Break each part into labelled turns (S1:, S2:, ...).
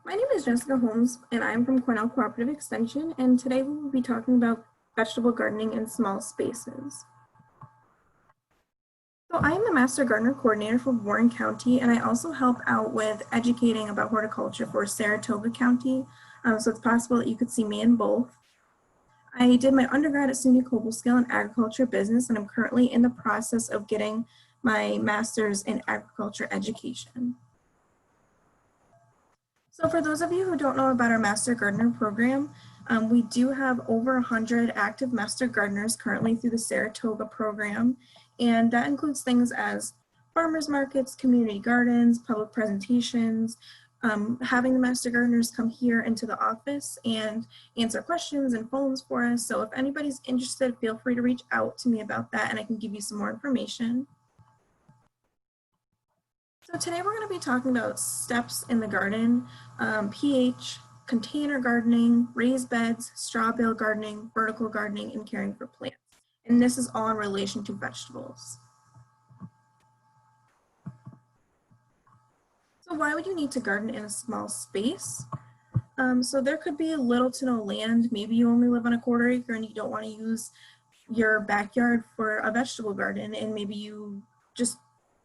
S1: My name is Jessica Holmes, and I'm from Cornell Cooperative Extension, and today we will be talking about vegetable gardening in small spaces. So I am the Master Gardener Coordinator for Warren County, and I also help out with educating about horticulture for Saratoga County, so it's possible that you could see me in both. I did my undergrad at SUNY Cobleskill in agriculture business, and I'm currently in the process of getting my master's in agriculture education. So for those of you who don't know about our Master Gardener program, we do have over 100 active Master Gardeners currently through the Saratoga program, and that includes things as farmers markets, community gardens, public presentations, having the Master Gardeners come here into the office and answer questions and phones for us. So if anybody's interested, feel free to reach out to me about that and I can give you some more information. So today we're going to be talking about steps in the garden, pH, container gardening, raised beds, straw bale gardening, vertical gardening, and caring for plants. And this is all in relation to vegetables. So why would you need to garden in a small space? So there could be little to no land. Maybe you only live on a quarter acre and you don't want to use your backyard for a vegetable garden, and maybe you just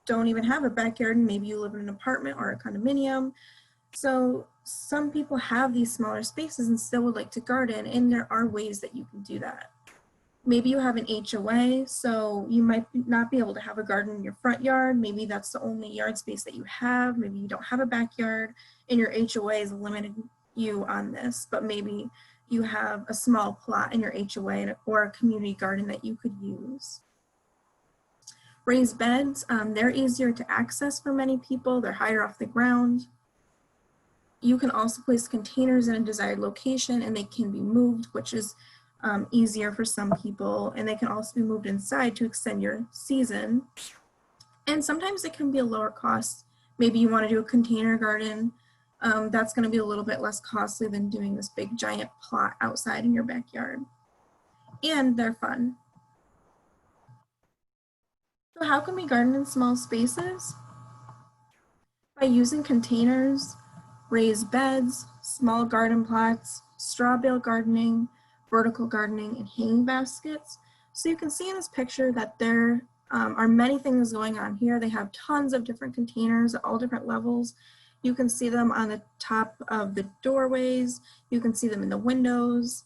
S1: don't even have a backyard, and maybe you live in an apartment or a condominium. So some people have these smaller spaces and still would like to garden, and there are ways that you can do that. Maybe you have an HOA, so you might not be able to have a garden in your front yard. Maybe that's the only yard space that you have. Maybe you don't have a backyard and your HOA is limiting you on this, but maybe you have a small plot in your HOA or a community garden that you could use. Raised beds, they're easier to access for many people. They're higher off the ground. You can also place containers in a desired location and they can be moved, which is easier for some people, and they can also be moved inside to extend your season. And sometimes it can be a lower cost. Maybe you want to do a container garden. That's going to be a little bit less costly than doing this big giant plot outside in your backyard. And they're fun. So how can we garden in small spaces? By using containers, raised beds, small garden plots, straw bale gardening, vertical gardening, and hanging baskets. So you can see in this picture that there are many things going on here. They have tons of different containers at all different levels. You can see them on the top of the doorways. You can see them in the windows.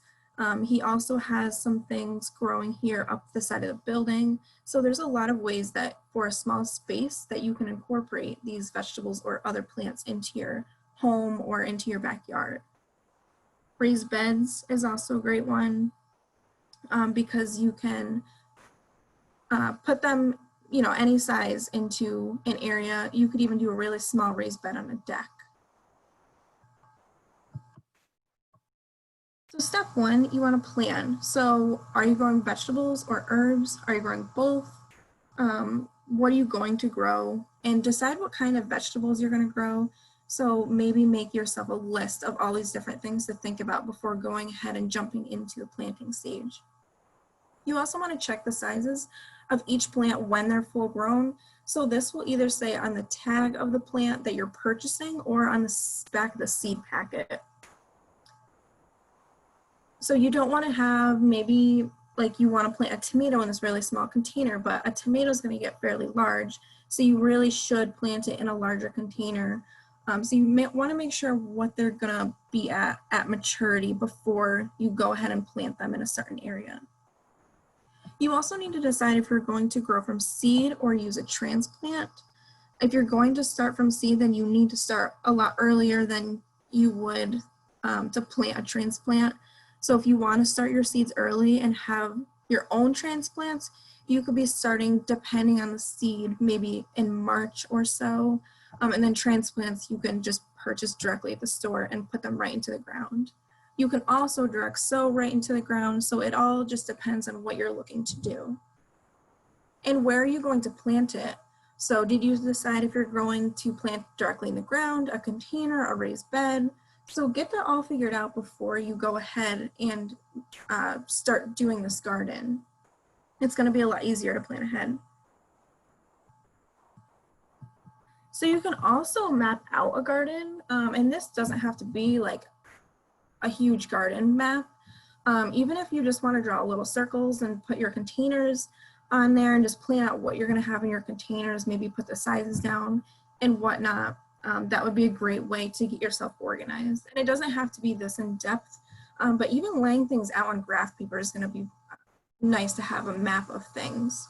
S1: He also has some things growing here up the side of the building. So there's a lot of ways that for a small space that you can incorporate these vegetables or other plants into your home or into your backyard. Raised beds is also a great one because you can put them, any size into an area. You could even do a really small raised bed on a deck. So step one, you want to plan. So are you growing vegetables or herbs? Are you growing both? What are you going to grow? And decide what kind of vegetables you're going to grow. So maybe make yourself a list of all these different things to think about before going ahead and jumping into the planting stage. You also want to check the sizes of each plant when they're full grown. So this will either say on the tag of the plant that you're purchasing or on the back of the seed packet. So you don't want to have maybe like you want to plant a tomato in this really small container, but a tomato is going to get fairly large. So you really should plant it in a larger container. So you may want to make sure what they're going to be at maturity before you go ahead and plant them in a certain area. You also need to decide if you're going to grow from seed or use a transplant. If you're going to start from seed, then you need to start a lot earlier than you would to plant a transplant. So if you want to start your seeds early and have your own transplants, you could be starting, depending on the seed, maybe in March or so. And then transplants you can just purchase directly at the store and put them right into the ground. You can also direct sow right into the ground, so it all just depends on what you're looking to do. And where are you going to plant it? So did you decide if you're going to plant directly in the ground, a container, a raised bed? So get that all figured out before you go ahead and start doing this garden. It's going to be a lot easier to plan ahead. So you can also map out a garden, and this doesn't have to be like a huge garden map. Even if you just want to draw little circles and put your containers on there and just plan out what you're going to have in your containers, maybe put the sizes down and whatnot, that would be a great way to get yourself organized. And it doesn't have to be this in depth, but even laying things out on graph paper is going to be nice to have a map of things.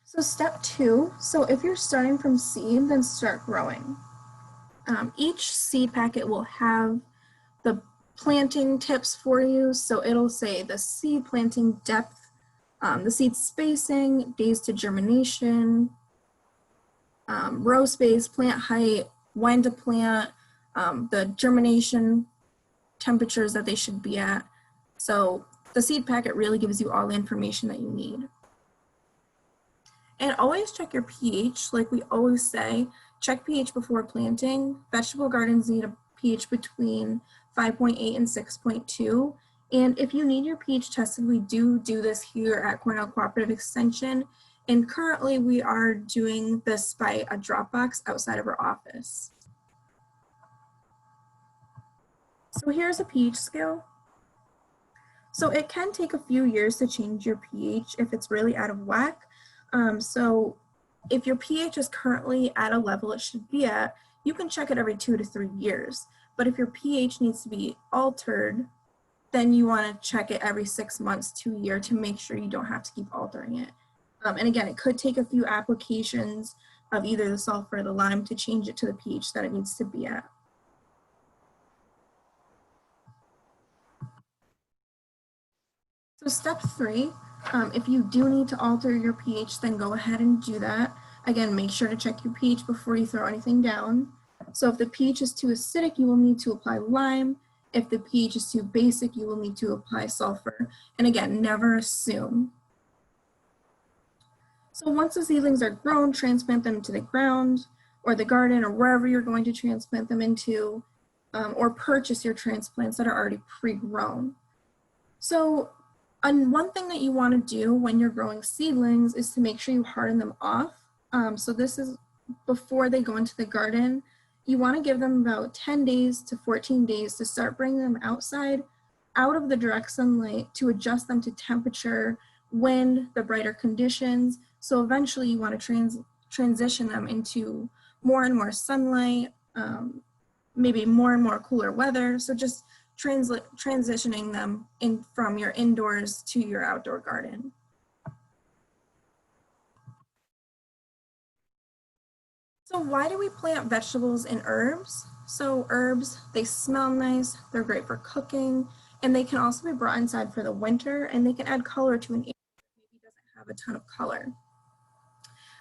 S1: So step 2, so if you're starting from seed, then start growing. Each seed packet will have the planting tips for you. So it'll say the seed planting depth, the seed spacing, days to germination, row space, plant height, when to plant, the germination temperatures that they should be at. So the seed packet really gives you all the information that you need. And always check your pH, like we always say, check pH before planting. Vegetable gardens need a pH between 5.8 and 6.2. And if you need your pH tested, we do this here at Cornell Cooperative Extension. And currently we are doing this by a drop box outside of our office. So here's a pH scale. So it can take a few years to change your pH if it's really out of whack. So if your pH is currently at a level it should be at, you can check it every 2 to 3 years. But if your pH needs to be altered, then you want to check it every 6 months to a year to make sure you don't have to keep altering it. And again, it could take a few applications of either the sulfur or the lime to change it to the pH that it needs to be at. So step 3, if you do need to alter your pH, then go ahead and do that. Again, make sure to check your pH before you throw anything down. So if the pH is too acidic, you will need to apply lime. If the pH is too basic, you will need to apply sulfur. And again, never assume. So once the seedlings are grown, transplant them to the ground or the garden or wherever you're going to transplant them into, or purchase your transplants that are already pre-grown. So one thing that you want to do when you're growing seedlings is to make sure you harden them off. So this is before they go into the garden. You want to give them about 10 days to 14 days to start bringing them outside, out of the direct sunlight, to adjust them to temperature, wind, the brighter conditions. So eventually you want to transition them into more and more sunlight, maybe more and more cooler weather. So just transitioning them from your indoors to your outdoor garden. So why do we plant vegetables and herbs? So herbs, they smell nice, they're great for cooking, and they can also be brought inside for the winter, and they can add color to an area that maybe doesn't have a ton of color.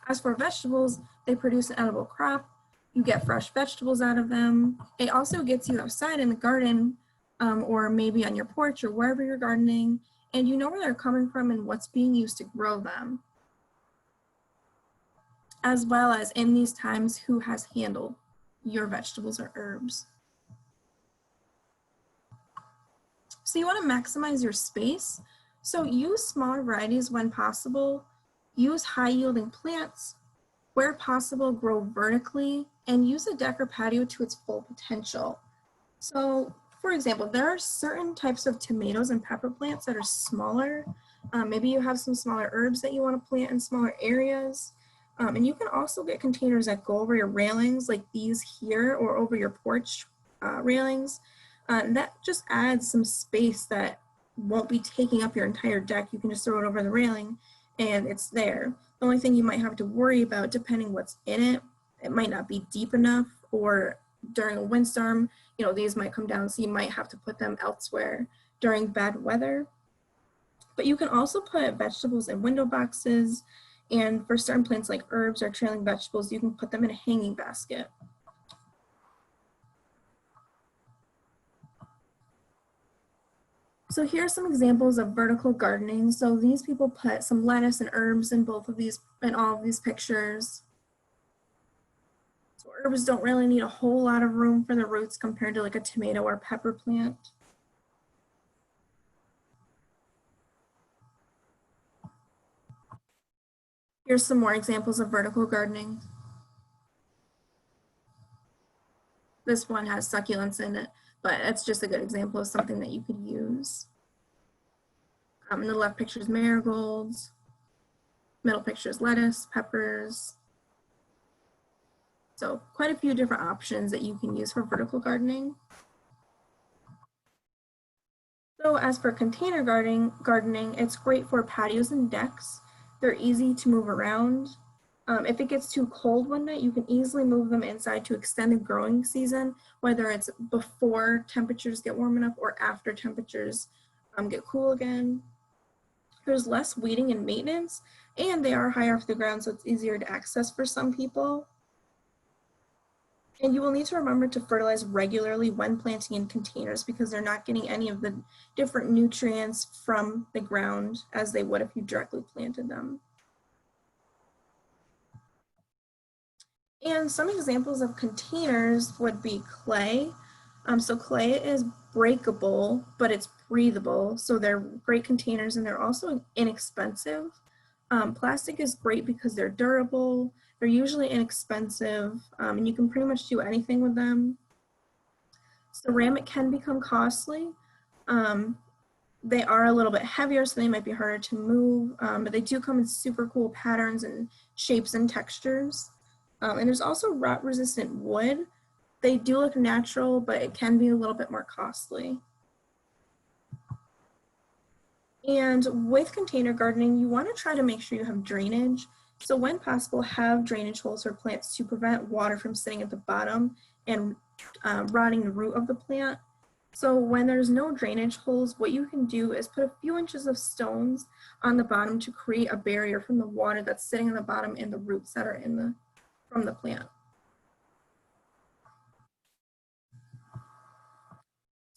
S1: As for vegetables, they produce an edible crop. You get fresh vegetables out of them. It also gets you outside in the garden, or maybe on your porch or wherever you're gardening, and you know where they're coming from and what's being used to grow them. As well as in these times, who has handled your vegetables or herbs. So you want to maximize your space. So use smaller varieties when possible. Use high yielding plants. Where possible, grow vertically, and use a deck or patio to its full potential. So for example, there are certain types of tomatoes and pepper plants that are smaller. Maybe you have some smaller herbs that you want to plant in smaller areas. And you can also get containers that go over your railings like these here, or over your porch railings. And that just adds some space that won't be taking up your entire deck. You can just throw it over the railing and it's there. The only thing you might have to worry about, depending what's in it, it might not be deep enough, or during a windstorm, you know, these might come down, so you might have to put them elsewhere during bad weather. But you can also put vegetables in window boxes, and for certain plants like herbs or trailing vegetables, you can put them in a hanging basket. So here are some examples of vertical gardening. So these people put some lettuce and herbs in all of these pictures. So herbs don't really need a whole lot of room for the roots compared to like a tomato or pepper plant. Here's some more examples of vertical gardening. This one has succulents in it, but it's just a good example of something that you could use. In the left picture is marigolds. Middle picture is lettuce, peppers. So quite a few different options that you can use for vertical gardening. So as for container gardening, it's great for patios and decks. They're easy to move around. If it gets too cold one night, you can easily move them inside to extend the growing season, whether it's before temperatures get warm enough or after temperatures get cool again. There's less weeding and maintenance, and they are higher off the ground, so it's easier to access for some people. And you will need to remember to fertilize regularly when planting in containers because they're not getting any of the different nutrients from the ground as they would if you directly planted them. And some examples of containers would be clay. So clay is breakable, but it's breathable. So they're great containers and they're also inexpensive. Plastic is great because they're durable. They're usually inexpensive and you can pretty much do anything with them. Ceramic can become costly. They are a little bit heavier, so they might be harder to move, but they do come in super cool patterns and shapes and textures. And there's also rot-resistant wood. They do look natural, but it can be a little bit more costly. And with container gardening, you want to try to make sure you have drainage. So when possible, have drainage holes for plants to prevent water from sitting at the bottom and rotting the root of the plant. So when there's no drainage holes, what you can do is put a few inches of stones on the bottom to create a barrier from the water that's sitting on the bottom and the roots that are from the plant.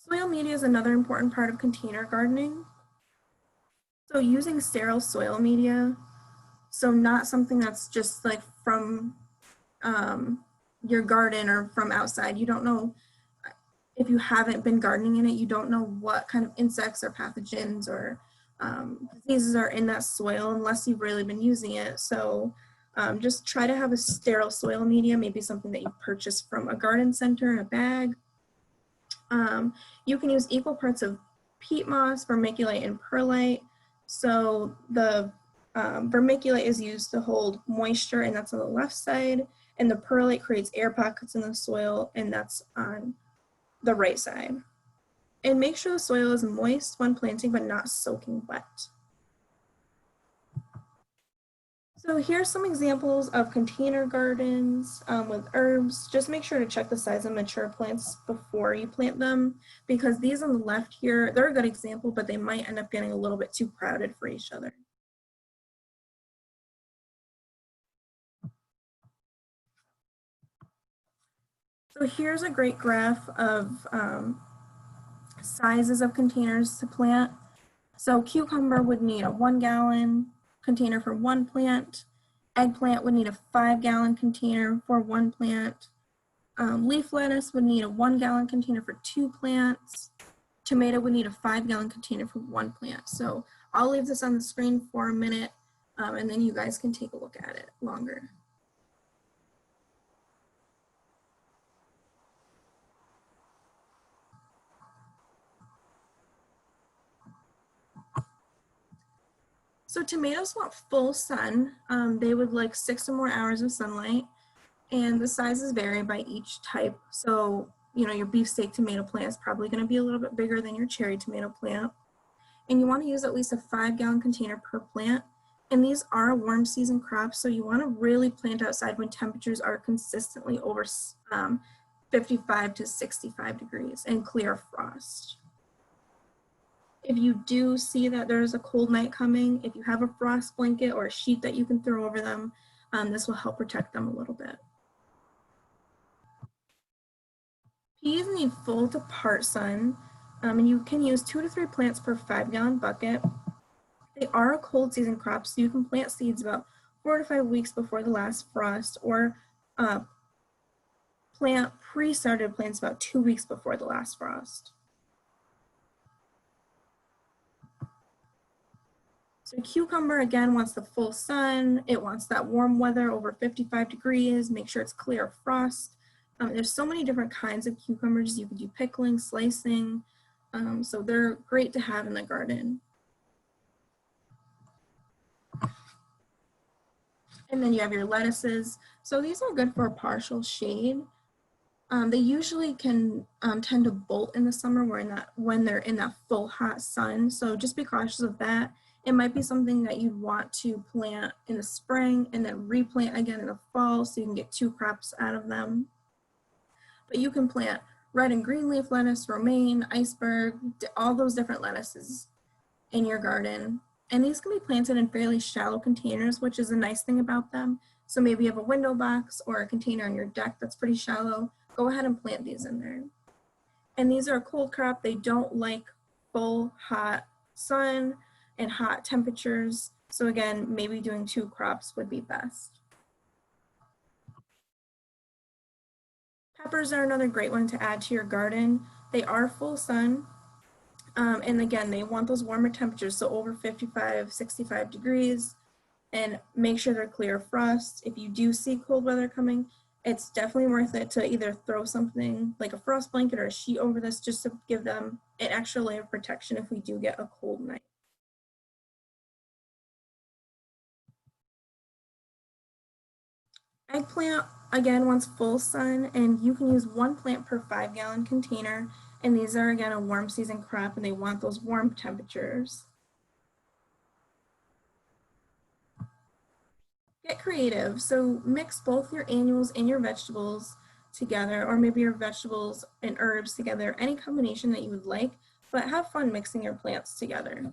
S1: Soil media is another important part of container gardening. So using sterile soil media, so not something that's just like from your garden or from outside. You don't know, if you haven't been gardening in it, you don't know what kind of insects or pathogens or diseases are in that soil unless you've really been using it. So just try to have a sterile soil media, maybe something that you purchase from a garden center in a bag. You can use equal parts of peat moss, vermiculite, and perlite. So the vermiculite is used to hold moisture, and that's on the left side, and the perlite creates air pockets in the soil, and that's on the right side. And make sure the soil is moist when planting, but not soaking wet. So here's some examples of container gardens with herbs. Just make sure to check the size of mature plants before you plant them, because these on the left here, they're a good example, but they might end up getting a little bit too crowded for each other. So here's a great graph of sizes of containers to plant. So cucumber would need a 1 gallon container for one plant. Eggplant would need a 5-gallon container for one plant. Leaf lettuce would need a 1 gallon container for 2 plants. Tomato would need a 5-gallon container for one plant. So I'll leave this on the screen for a minute and then you guys can take a look at it longer. So tomatoes want full sun. They would like 6 or more hours of sunlight, and the sizes vary by each type. So, you know, your beefsteak tomato plant is probably going to be a little bit bigger than your cherry tomato plant. And you want to use at least a 5-gallon container per plant. And these are warm season crops, so you want to really plant outside when temperatures are consistently over 55 to 65 degrees and clear of frost. If you do see that there's a cold night coming, if you have a frost blanket or a sheet that you can throw over them, this will help protect them a little bit. Peas need full to part sun, and you can use 2 to 3 plants per 5-gallon bucket. They are a cold season crop, so you can plant seeds about 4 to 5 weeks before the last frost, or plant pre-started plants about 2 weeks before the last frost. So cucumber, again, wants the full sun. It wants that warm weather over 55 degrees. Make sure it's clear of frost. There's so many different kinds of cucumbers. You could do pickling, slicing. So they're great to have in the garden. And then you have your lettuces. So these are good for partial shade. They usually can tend to bolt in the summer when they're in that full hot sun. So just be cautious of that. It might be something that you'd want to plant in the spring and then replant again in the fall so you can get 2 crops out of them. But you can plant red and green leaf lettuce, romaine, iceberg, all those different lettuces in your garden. And these can be planted in fairly shallow containers, which is a nice thing about them. So maybe you have a window box or a container on your deck that's pretty shallow. Go ahead and plant these in there. And these are a cold crop. They don't like full hot sun and hot temperatures. So again, maybe doing 2 crops would be best. Peppers are another great one to add to your garden. They are full sun. And again, they want those warmer temperatures, so over 55, 65 degrees, and make sure they're clear of frost. If you do see cold weather coming, it's definitely worth it to either throw something like a frost blanket or a sheet over this just to give them an extra layer of protection if we do get a cold night. Eggplant, again, wants full sun, and you can use 1 plant per 5-gallon container. And these are, again, a warm season crop, and they want those warm temperatures. Get creative. So mix both your annuals and your vegetables together, or maybe your vegetables and herbs together, any combination that you would like, but have fun mixing your plants together.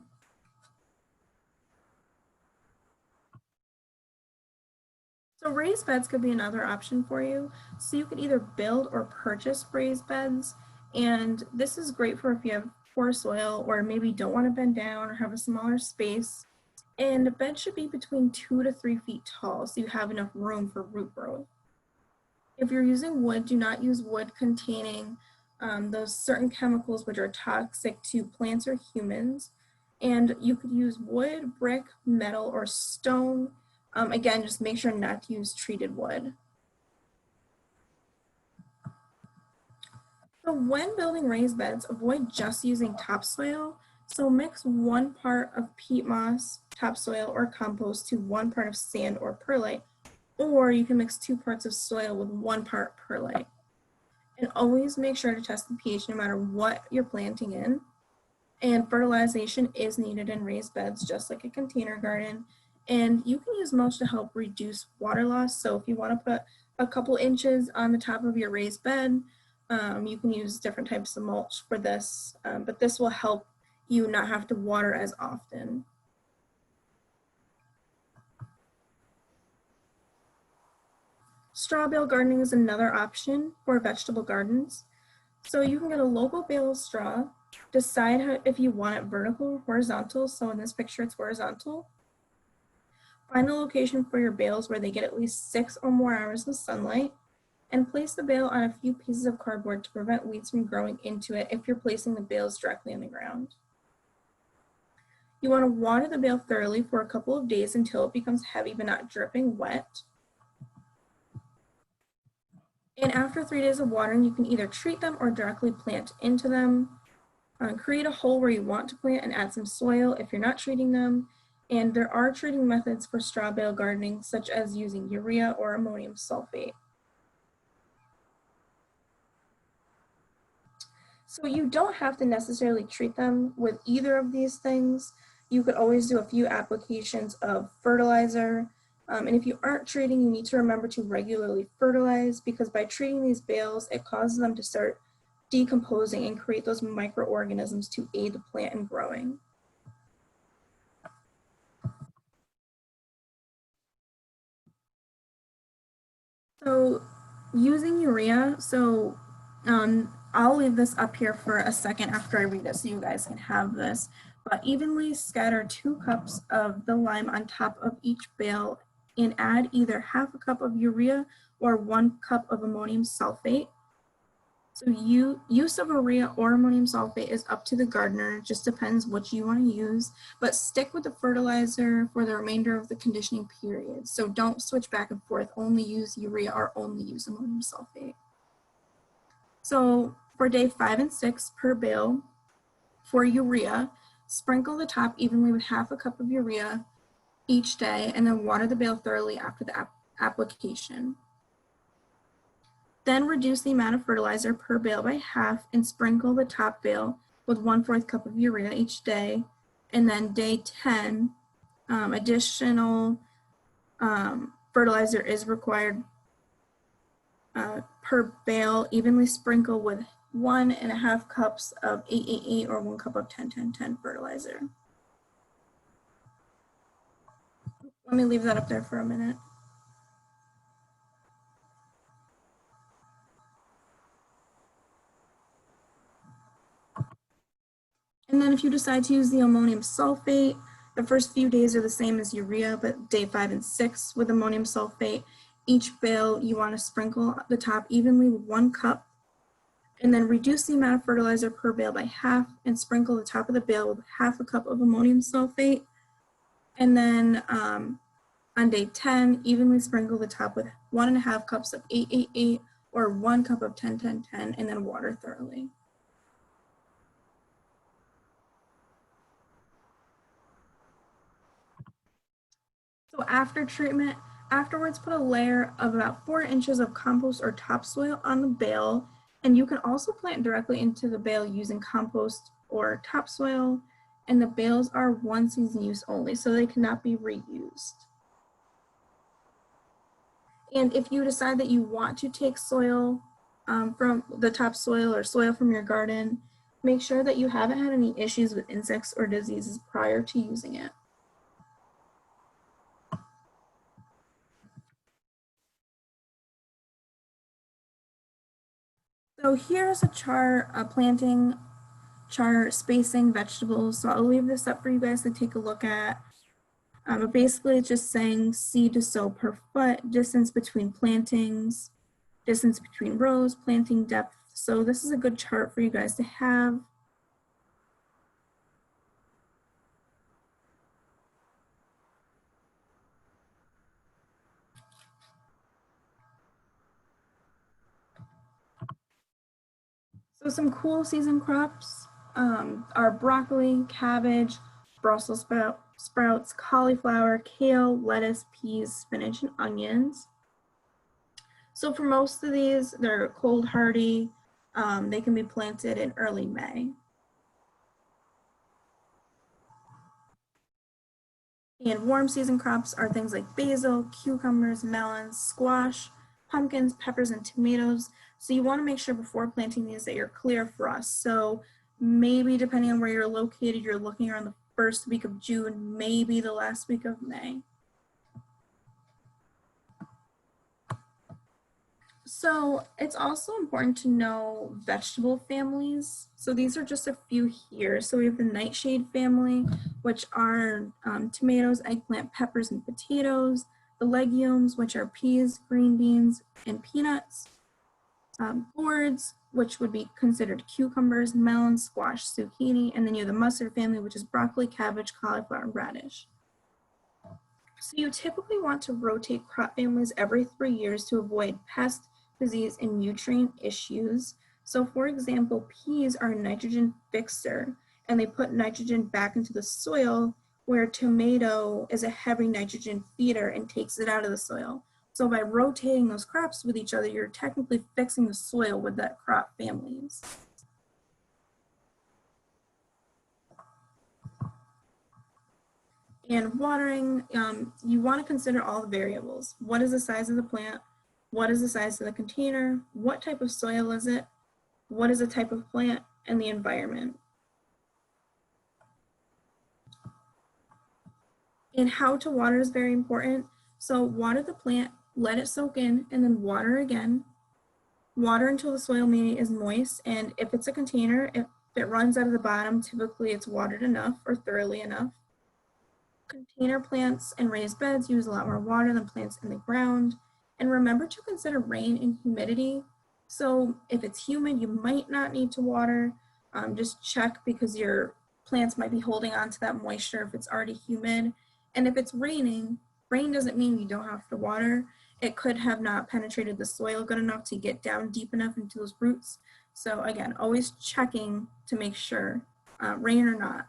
S1: So raised beds could be another option for you. So you could either build or purchase raised beds. And this is great for if you have poor soil or maybe don't want to bend down or have a smaller space. And the bed should be between 2 to 3 feet tall so you have enough room for root growth. If you're using wood, do not use wood containing those certain chemicals which are toxic to plants or humans. And you could use wood, brick, metal, or stone. Again, just make sure not to use treated wood. So when building raised beds, avoid just using topsoil. So mix 1 part of peat moss, topsoil, or compost to 1 part of sand or perlite, or you can mix 2 parts of soil with 1 part perlite. And always make sure to test the pH no matter what you're planting in. And fertilization is needed in raised beds, just like a container garden. And you can use mulch to help reduce water loss. So if you want to put a couple inches on the top of your raised bed, you can use different types of mulch for this, but this will help you not have to water as often. Straw bale gardening is another option for vegetable gardens. So you can get a local bale of straw, decide if you want it vertical or horizontal. So in this picture, it's horizontal. Find a location for your bales where they get at least 6 or more hours of sunlight, and place the bale on a few pieces of cardboard to prevent weeds from growing into it if you're placing the bales directly on the ground. You want to water the bale thoroughly for a couple of days until it becomes heavy but not dripping wet. And after 3 days of watering, you can either treat them or directly plant into them. Create a hole where you want to plant and add some soil if you're not treating them. And there are treating methods for straw bale gardening, such as using urea or ammonium sulfate. So you don't have to necessarily treat them with either of these things. You could always do a few applications of fertilizer. And if you aren't treating, you need to remember to regularly fertilize, because by treating these bales, it causes them to start decomposing and create those microorganisms to aid the plant in growing. So using urea, I'll leave this up here for a second after I read it so you guys can have this, but evenly scatter 2 cups of the lime on top of each bale and add either half a cup of urea or 1 cup of ammonium sulfate. So use of urea or ammonium sulfate is up to the gardener, just depends what you want to use, but stick with the fertilizer for the remainder of the conditioning period. So don't switch back and forth, only use urea or only use ammonium sulfate. So for day 5 and 6 per bale, for urea, sprinkle the top evenly with half a cup of urea each day and then water the bale thoroughly after the application. Then reduce the amount of fertilizer per bale by half and sprinkle the top bale with 1/4 cup of urea each day. And then day 10, additional fertilizer is required per bale. Evenly sprinkle with 1.5 cups of 888 or 1 cup of 10-10-10 fertilizer. Let me leave that up there for a minute. And then if you decide to use the ammonium sulfate, the first few days are the same as urea, but day 5 and 6 with ammonium sulfate, each bale you want to sprinkle the top evenly with 1 cup, and then reduce the amount of fertilizer per bale by half and sprinkle the top of the bale with half a cup of ammonium sulfate. And then on day 10, evenly sprinkle the top with 1.5 cups of 888 or 1 cup of 10-10-10, and then water thoroughly. So after treatment, afterwards put a layer of about 4 inches of compost or topsoil on the bale, and you can also plant directly into the bale using compost or topsoil, and the bales are 1 season use only, so they cannot be reused. And if you decide that you want to take soil from the topsoil or soil from your garden, make sure that you haven't had any issues with insects or diseases prior to using it. So here's a chart, a planting chart spacing vegetables. So I'll leave this up for you guys to take a look at. But basically it's just saying seed to sow per foot, distance between plantings, distance between rows, planting depth. So this is a good chart for you guys to have. So some cool season crops are broccoli, cabbage, Brussels sprouts, cauliflower, kale, lettuce, peas, spinach, and onions. So for most of these, they're cold hardy. They can be planted in early May. And warm season crops are things like basil, cucumbers, melons, squash, pumpkins, peppers, and tomatoes. So you want to make sure before planting these that you're clear frost. So maybe depending on where you're located, you're looking around the first week of June, maybe the last week of May. So it's also important to know vegetable families. So these are just a few here. So we have the nightshade family, which are tomatoes, eggplant, peppers, and potatoes. The legumes, which are peas, green beans, and peanuts. Gourds, which would be considered cucumbers, melons, squash, zucchini. And then you have the mustard family, which is broccoli, cabbage, cauliflower, and radish. So you typically want to rotate crop families every 3 years to avoid pest, disease, and nutrient issues. So for example, peas are a nitrogen fixer and they put nitrogen back into the soil, where tomato is a heavy nitrogen feeder and takes it out of the soil. So by rotating those crops with each other, you're technically fixing the soil with that crop families. And watering, you want to consider all the variables. What is the size of the plant? What is the size of the container? What type of soil is it? What is the type of plant and the environment? And how to water is very important. So water the plant, let it soak in, and then water again. Water until the soil media is moist, and if it's a container, if it runs out of the bottom, typically it's watered enough or thoroughly enough. Container plants and raised beds use a lot more water than plants in the ground. And remember to consider rain and humidity. So if it's humid, you might not need to water. Just check because your plants might be holding on to that moisture if it's already humid. And if it's raining, rain doesn't mean you don't have to water. It could have not penetrated the soil good enough to get down deep enough into those roots. So again, always checking to make sure, rain or not.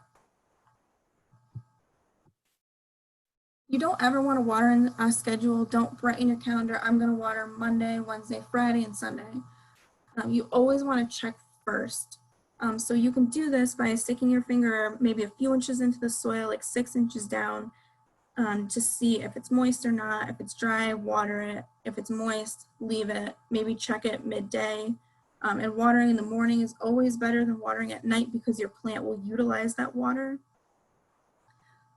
S1: You don't ever want to water in a schedule. Don't write in your calendar, I'm going to water Monday, Wednesday, Friday, and Sunday. You always want to check first. So you can do this by sticking your finger maybe a few inches into the soil, like 6 inches down, to see if it's moist or not. If it's dry, water it. If it's moist, leave it. Maybe check it midday. And watering in the morning is always better than watering at night because your plant will utilize that water.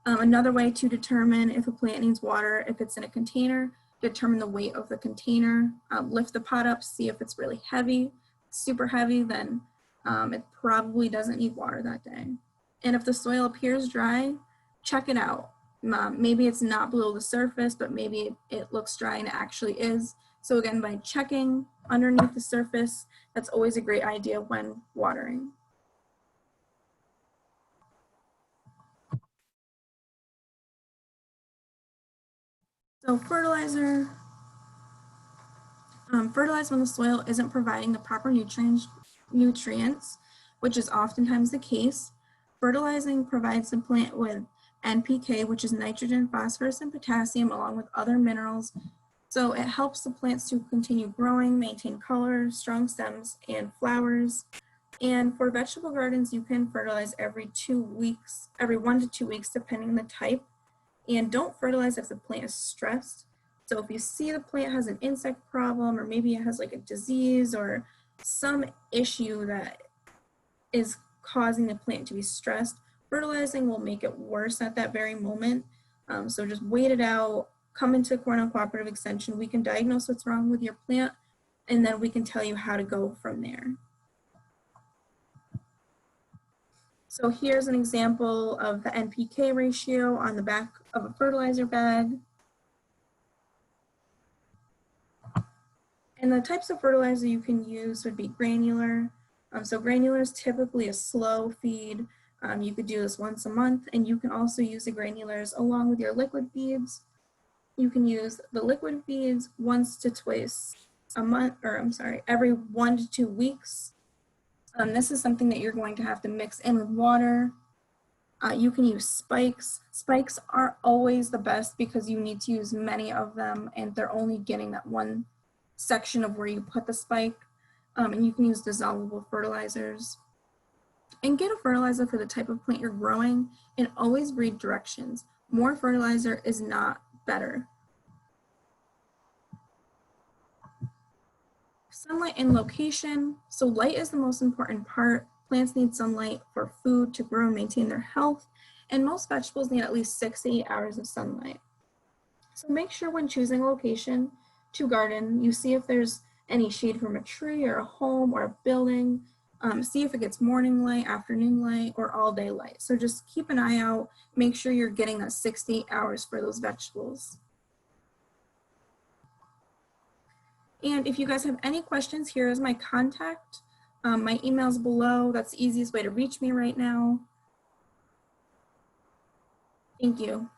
S1: Another way to determine if a plant needs water, if it's in a container, determine the weight of the container. Lift the pot up, see if it's really heavy, super heavy, then it probably doesn't need water that day. And if the soil appears dry, check it out. Maybe it's not below the surface, but maybe it looks dry and it actually is. So again, by checking underneath the surface, that's always a great idea when watering. So fertilize when the soil isn't providing the proper nutrients, which is oftentimes the case. Fertilizing provides the plant with NPK, which is nitrogen, phosphorus, and potassium, along with other minerals. So it helps the plants to continue growing, maintain color, strong stems, and flowers. And for vegetable gardens, you can fertilize every 2 weeks, every 1 to 2 weeks, depending on the type. And don't fertilize if the plant is stressed. So if you see the plant has an insect problem, or maybe it has like a disease or some issue that is causing the plant to be stressed, fertilizing will make it worse at that very moment. So just wait it out, come into Cornell Cooperative Extension. We can diagnose what's wrong with your plant, and then we can tell you how to go from there. So here's an example of the NPK ratio on the back of a fertilizer bag. And the types of fertilizer you can use would be granular. So granular is typically a slow feed. You could do this once a month, and you can also use the granulars along with your liquid feeds. You can use the liquid feeds once to twice a month, or I'm sorry, every 1 to 2 weeks. This is something that you're going to have to mix in with water. You can use spikes. Spikes are always the best because you need to use many of them, and they're only getting that one section of where you put the spike. And you can use dissolvable fertilizers. And get a fertilizer for the type of plant you're growing, and always read directions. More fertilizer is not better. Sunlight and location. So light is the most important part. Plants need sunlight for food to grow and maintain their health, and most vegetables need at least 6 to 8 hours of sunlight. So make sure when choosing a location to garden, you see if there's any shade from a tree or a home or a building. See if it gets morning light, afternoon light, or all day light. So just keep an eye out, make sure you're getting that 6 to 8 hours for those vegetables. And if you guys have any questions, here is my contact. My email's below. That's the easiest way to reach me right now. Thank you.